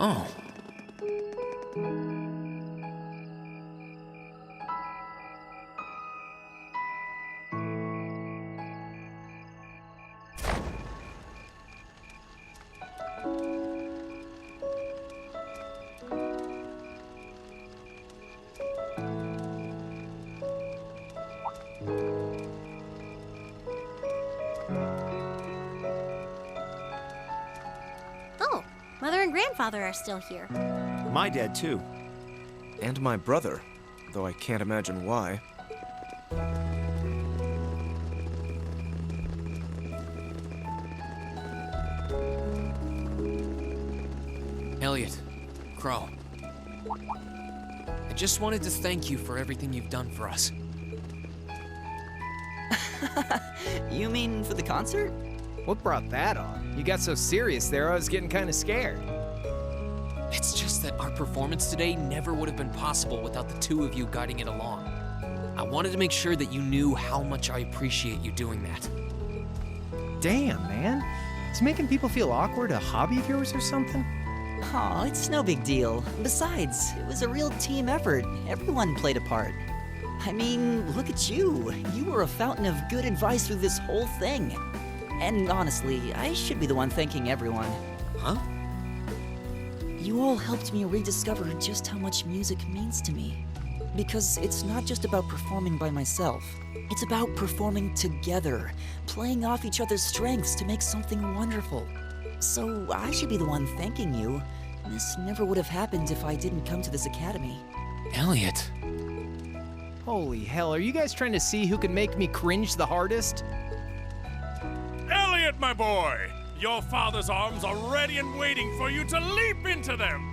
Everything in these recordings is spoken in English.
Oh. Oh, Mother and Grandfather are still here. My dad, too. And my brother, though I can't imagine why. Elliot, Crow. I just wanted to thank you for everything you've done for us. You mean for the concert? What brought that on? You got so serious there, I was getting kind of scared. It's just that our performance today never would have been possible without the two of you guiding it along. I wanted to make sure that you knew how much I appreciate you doing that. Damn, man. Is making people feel awkward a hobby of yours or something? Aw, it's no big deal. Besides, it was a real team effort. Everyone played a part. I mean, look at you. You were a fountain of good advice through this whole thing. And honestly, I should be the one thanking everyone. Huh? You all helped me rediscover just how much music means to me. Because it's not just about performing by myself. It's about performing together, playing off each other's strengths to make something wonderful. So I should be the one thanking you. This never would have happened if I didn't come to this academy. Elliot. Holy hell, are you guys trying to see who can make me cringe the hardest? Elliot, my boy! Your father's arms are ready and waiting for you to leap into them!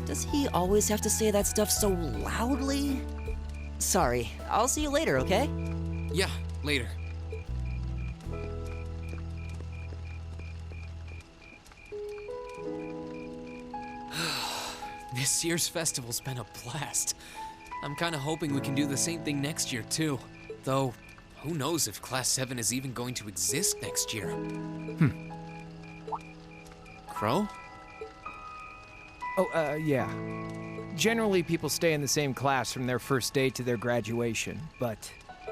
Does he always have to say that stuff so loudly? Sorry, I'll see you later, okay? Yeah, later. This year's festival's been a blast. I'm kinda hoping we can do the same thing next year, too. Though, who knows if Class 7 is even going to exist next year. Crow? Oh, yeah. Generally, people stay in the same class from their first day to their graduation, but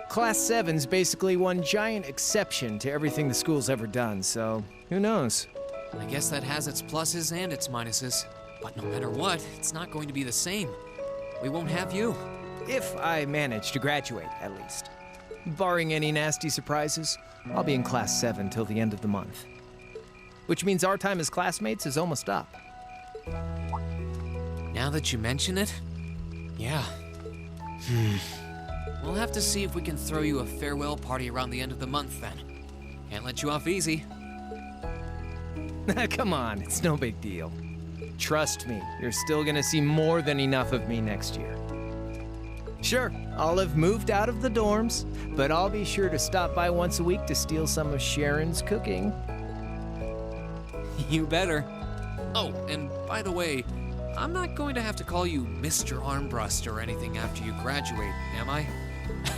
Class 7's basically one giant exception to everything the school's ever done, so who knows? I guess that has its pluses and its minuses. But no matter what, it's not going to be the same. We won't have you. If I manage to graduate, at least. Barring any nasty surprises, I'll be in Class 7 till the end of the month. Which means our time as classmates is almost up. Now that you mention it, yeah. We'll have to see if we can throw you a farewell party around the end of the month then. Can't let you off easy. Come on, it's no big deal. Trust me, you're still gonna see more than enough of me next year. Sure, I'll have moved out of the dorms, but I'll be sure to stop by once a week to steal some of Sharon's cooking. You better. Oh, and by the way, I'm not going to have to call you Mr. Armbrust or anything after you graduate, am I?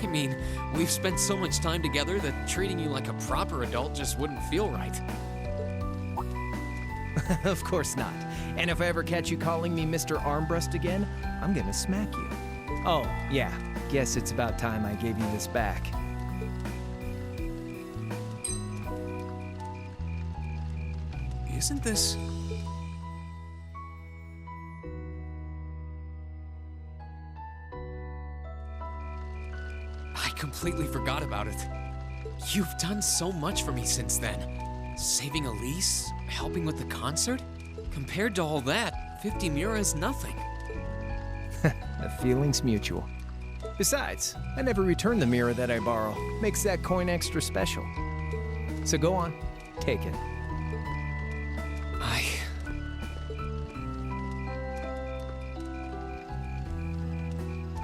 I mean, we've spent so much time together that treating you like a proper adult just wouldn't feel right. Of course not. And if I ever catch you calling me Mr. Armbrust again, I'm gonna smack you. Oh, yeah. Guess it's about time I gave you this back. Isn't this... I completely forgot about it. You've done so much for me since then. Saving Elise, helping with the concert. Compared to all that, 50 Mira is nothing. The feeling's mutual. Besides, I never return the mirror that I borrow. Makes that coin extra special. So go on, take it.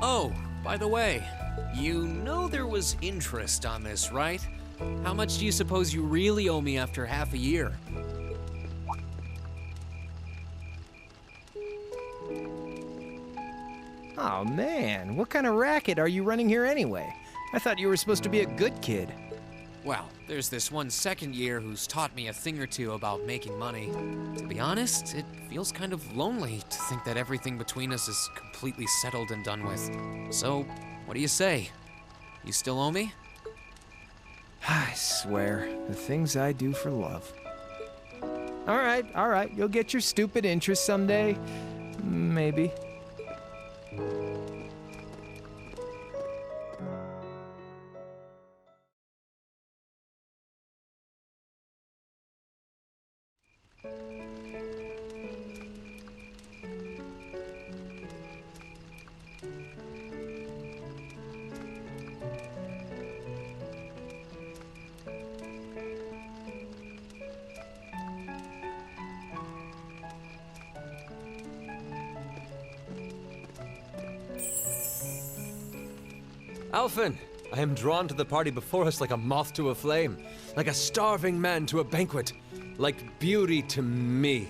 Oh, by the way, you know there was interest on this, right? How much do you suppose you really owe me after half a year? Oh man, what kind of racket are you running here anyway? I thought you were supposed to be a good kid. Well, there's this one second year who's taught me a thing or two about making money. To be honest, it feels kind of lonely to think that everything between us is completely settled and done with. So, what do you say? You still owe me? I swear, the things I do for love. All right, you'll get your stupid interest someday. Maybe. Alphen, I am drawn to the party before us like a moth to a flame, like a starving man to a banquet, like beauty to me.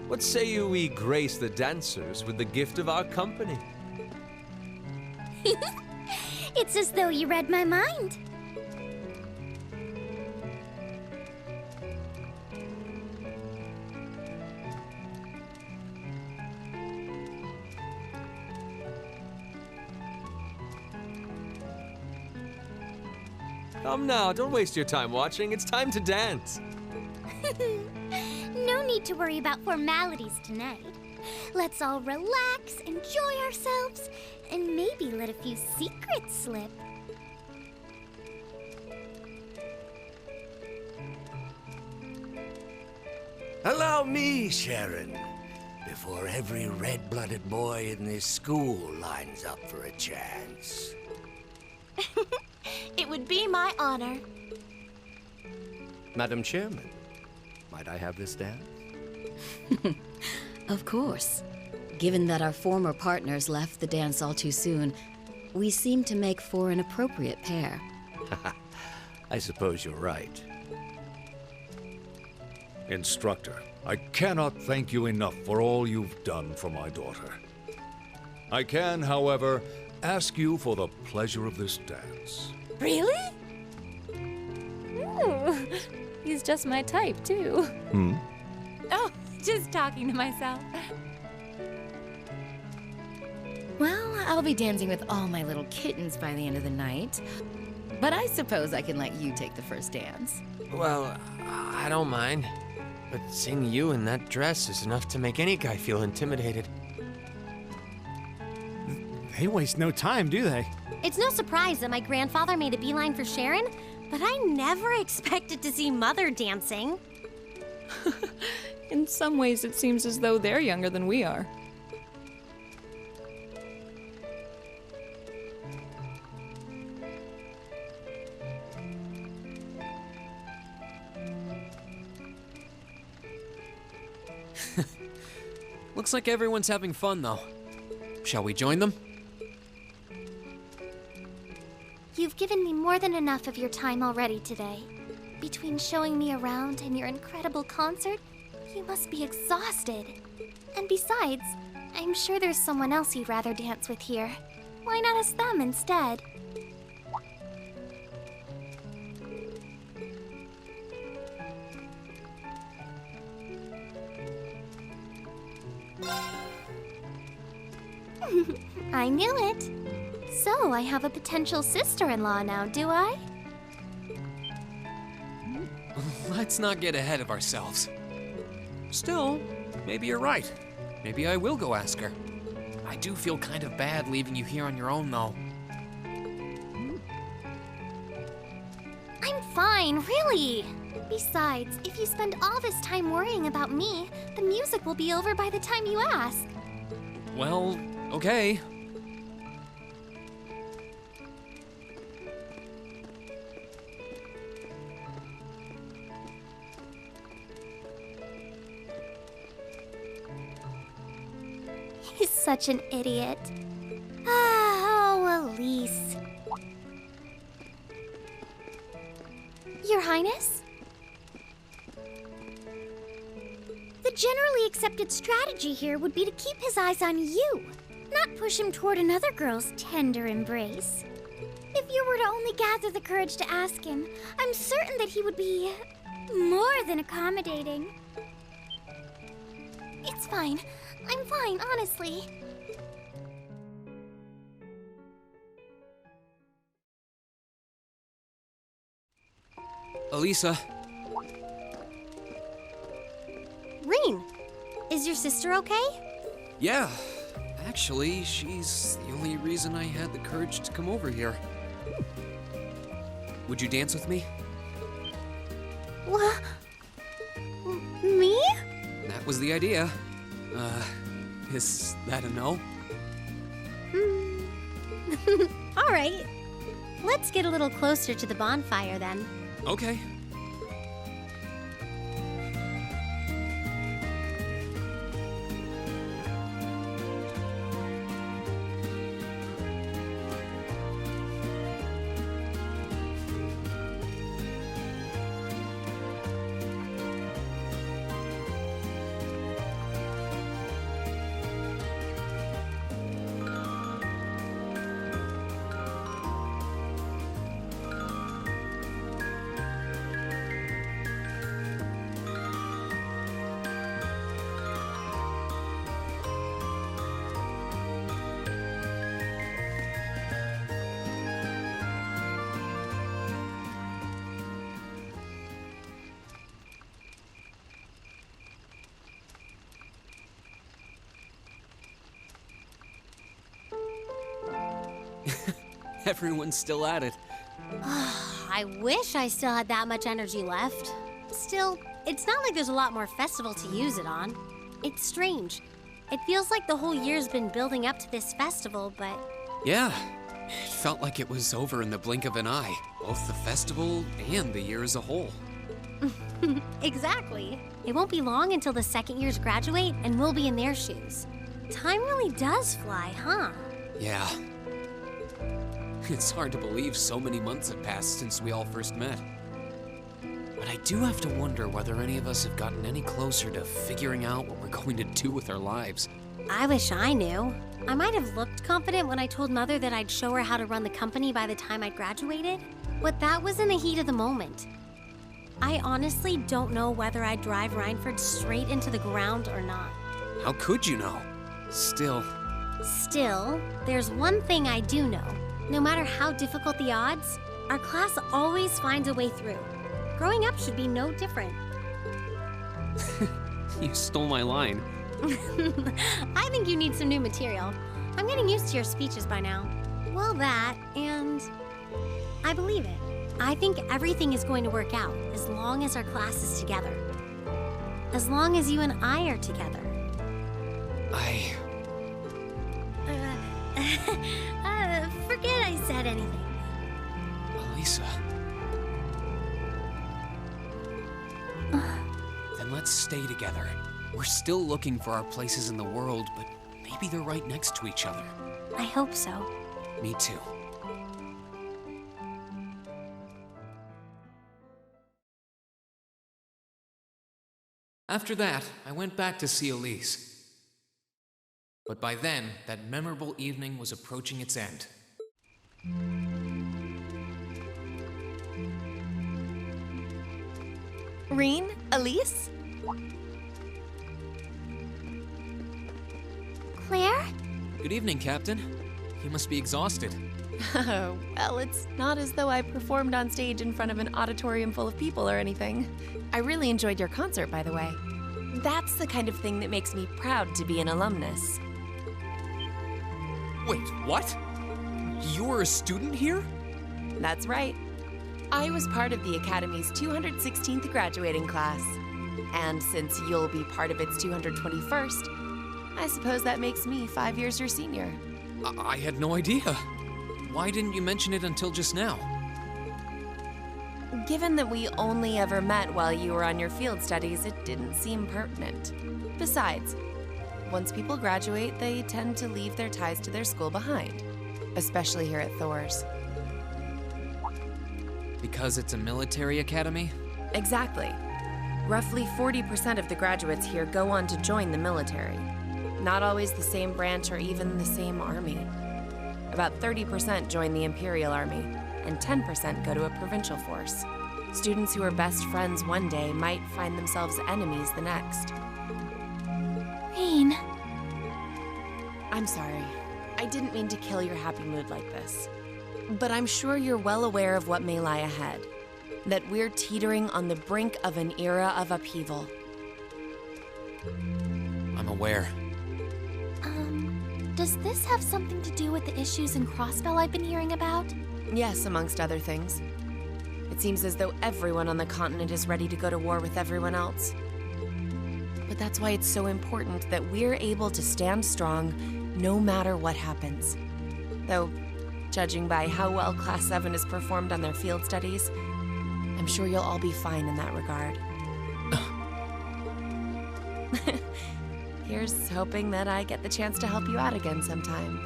What say you we grace the dancers with the gift of our company? It's as though you read my mind. Come now, don't waste your time watching. It's time to dance. No need to worry about formalities tonight. Let's all relax, enjoy ourselves, and maybe let a few secrets slip. Allow me, Sharon, before every red-blooded boy in this school lines up for a chance. It would be my honor. Madam Chairman, might I have this dance? Of course. Given that our former partners left the dance all too soon, we seem to make for an appropriate pair. I suppose you're right. Instructor, I cannot thank you enough for all you've done for my daughter. I can, however, ask you for the pleasure of this dance. Really? Ooh, he's just my type, too. Oh, just talking to myself. Well, I'll be dancing with all my little kittens by the end of the night. But I suppose I can let you take the first dance. Well, I don't mind. But seeing you in that dress is enough to make any guy feel intimidated. They waste no time, do they? It's no surprise that my grandfather made a beeline for Sharon, but I never expected to see Mother dancing. In some ways, it seems as though they're younger than we are. Looks like everyone's having fun, though. Shall we join them? You've given me more than enough of your time already today. Between showing me around and your incredible concert, you must be exhausted. And besides, I'm sure there's someone else you'd rather dance with here. Why not ask them instead? I knew it. So, I have a potential sister-in-law now, do I? Let's not get ahead of ourselves. Still, maybe you're right. Maybe I will go ask her. I do feel kind of bad leaving you here on your own, though. I'm fine, really. Besides, if you spend all this time worrying about me, the music will be over by the time you ask. Well, okay. He's such an idiot. Oh, Elise. Your Highness? The generally accepted strategy here would be to keep his eyes on you, not push him toward another girl's tender embrace. If you were to only gather the courage to ask him, I'm certain that he would be more than accommodating. It's fine. I'm fine, honestly. Alisa, Rean, is your sister okay? yeah. Actually, she's the only reason I had the courage to come over here. Would you dance with me? What? Me? That was the idea. Is that a no? All right. Let's get a little closer to the bonfire then. Okay. Everyone's still at it. I wish I still had that much energy left. Still, it's not like there's a lot more festival to use it on. It's strange. It feels like the whole year's been building up to this festival, but... Yeah, it felt like it was over in the blink of an eye. Both the festival and the year as a whole. Exactly. It won't be long until the second years graduate and we'll be in their shoes. Time really does fly, huh? Yeah. It's hard to believe so many months have passed since we all first met. But I do have to wonder whether any of us have gotten any closer to figuring out what we're going to do with our lives. I wish I knew. I might have looked confident when I told Mother that I'd show her how to run the company by the time I'd graduated, but that was in the heat of the moment. I honestly don't know whether I'd drive Rhineford straight into the ground or not. How could you know? Still, there's one thing I do know. No matter how difficult the odds, our class always finds a way through. Growing up should be no different. you stole my line. I think you need some new material. I'm getting used to your speeches by now. Well, that, and I believe it. I think everything is going to work out as long as our class is together. As long as you and I are together. Forget I said anything. Alisa. Then let's stay together. We're still looking for our places in the world, but maybe they're right next to each other. I hope so. Me too. After that, I went back to see Elise. But by then, that memorable evening was approaching its end. Rean? Elise? Claire? Good evening, Captain. You must be exhausted. Oh, well, it's not as though I performed on stage in front of an auditorium full of people or anything. I really enjoyed your concert, by the way. That's the kind of thing that makes me proud to be an alumnus. Wait, what? You're a student here? That's right. I was part of the Academy's 216th graduating class. And since you'll be part of its 221st, I suppose that makes me 5 years your senior. I had no idea. Why didn't you mention it until just now? Given that we only ever met while you were on your field studies, it didn't seem pertinent. Besides, once people graduate, they tend to leave their ties to their school behind, especially here at Thor's. Because it's a military academy? Exactly. Roughly 40% of the graduates here go on to join the military. Not always the same branch or even the same army. About 30% join the Imperial Army, and 10% go to a provincial force. Students who are best friends one day might find themselves enemies the next. Rain. I'm sorry. I didn't mean to kill your happy mood like this. But I'm sure you're well aware of what may lie ahead. That we're teetering on the brink of an era of upheaval. I'm aware. Does this have something to do with the issues in Crossbell I've been hearing about? Yes, amongst other things. It seems as though everyone on the continent is ready to go to war with everyone else. But that's why it's so important that we're able to stand strong no matter what happens. Though, judging by how well Class 7 has performed on their field studies, I'm sure you'll all be fine in that regard. Here's hoping that I get the chance to help you out again sometime.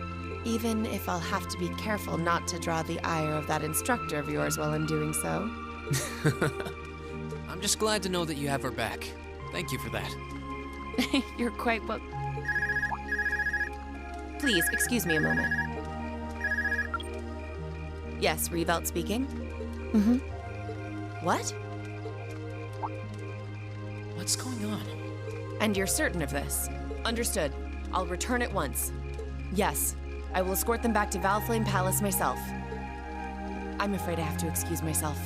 Even if I'll have to be careful not to draw the ire of that instructor of yours while I'm doing so. I'm just glad to know that you have her back. Thank you for that. You're quite well... Please, excuse me a moment. Yes, Revelt speaking. Mm-hmm. What? What's going on? And you're certain of this? Understood. I'll return at once. Yes, I will escort them back to Valflame Palace myself. I'm afraid I have to excuse myself.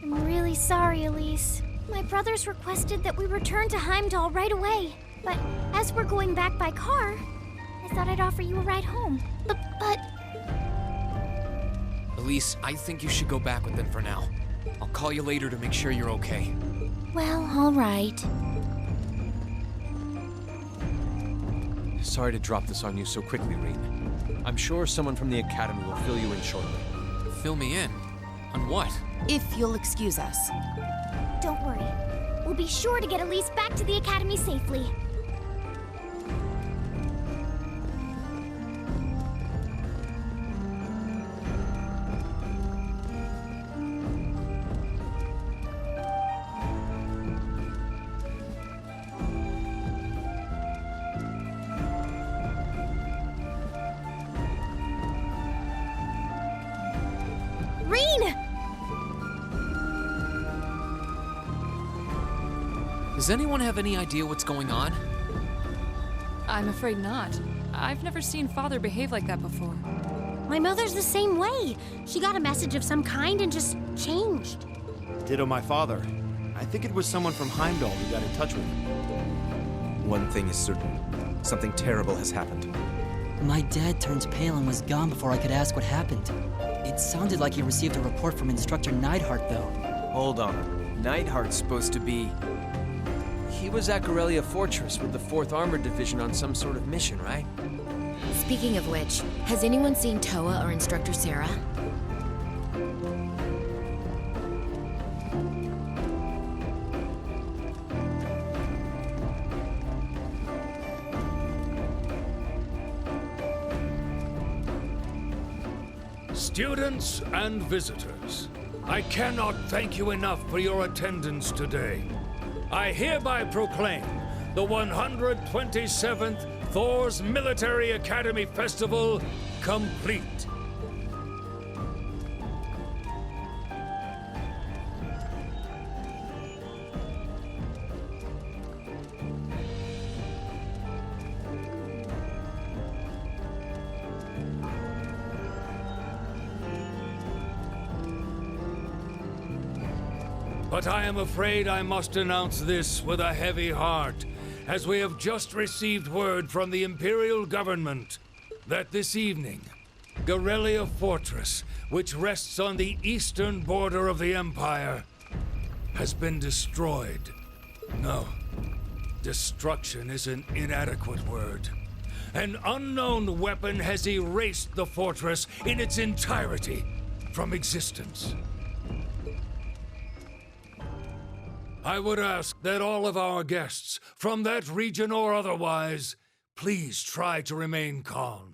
I'm really sorry, Elise. My brothers requested that we return to Heimdall right away. But as we're going back by car, I thought I'd offer you a ride home. But... Elise, I think you should go back with them for now. I'll call you later to make sure you're okay. Well, all right. Sorry to drop this on you so quickly, Rean. I'm sure someone from the Academy will fill you in shortly. Fill me in? On what? If you'll excuse us. Don't worry. We'll be sure to get Elise back to the Academy safely. Does anyone have any idea what's going on? I'm afraid not. I've never seen Father behave like that before. My mother's the same way. She got a message of some kind and just changed. Ditto my father. I think it was someone from Heimdall who got in touch with him. One thing is certain. Something terrible has happened. My dad turned pale and was gone before I could ask what happened. It sounded like he received a report from Instructor Neidhart, though. Hold on. Neidhart's supposed to be... He was at Gorelia Fortress with the 4th Armored Division on some sort of mission, right? Speaking of which, has anyone seen Toa or Instructor Sarah? Students and visitors, I cannot thank you enough for your attendance today. I hereby proclaim the 127th Thor's Military Academy Festival complete. But I am afraid I must announce this with a heavy heart, as we have just received word from the Imperial government that this evening, Gorelia Fortress, which rests on the eastern border of the Empire, has been destroyed. No, destruction is an inadequate word. An unknown weapon has erased the fortress in its entirety. from existence. I would ask that all of our guests, from that region or otherwise, please try to remain calm.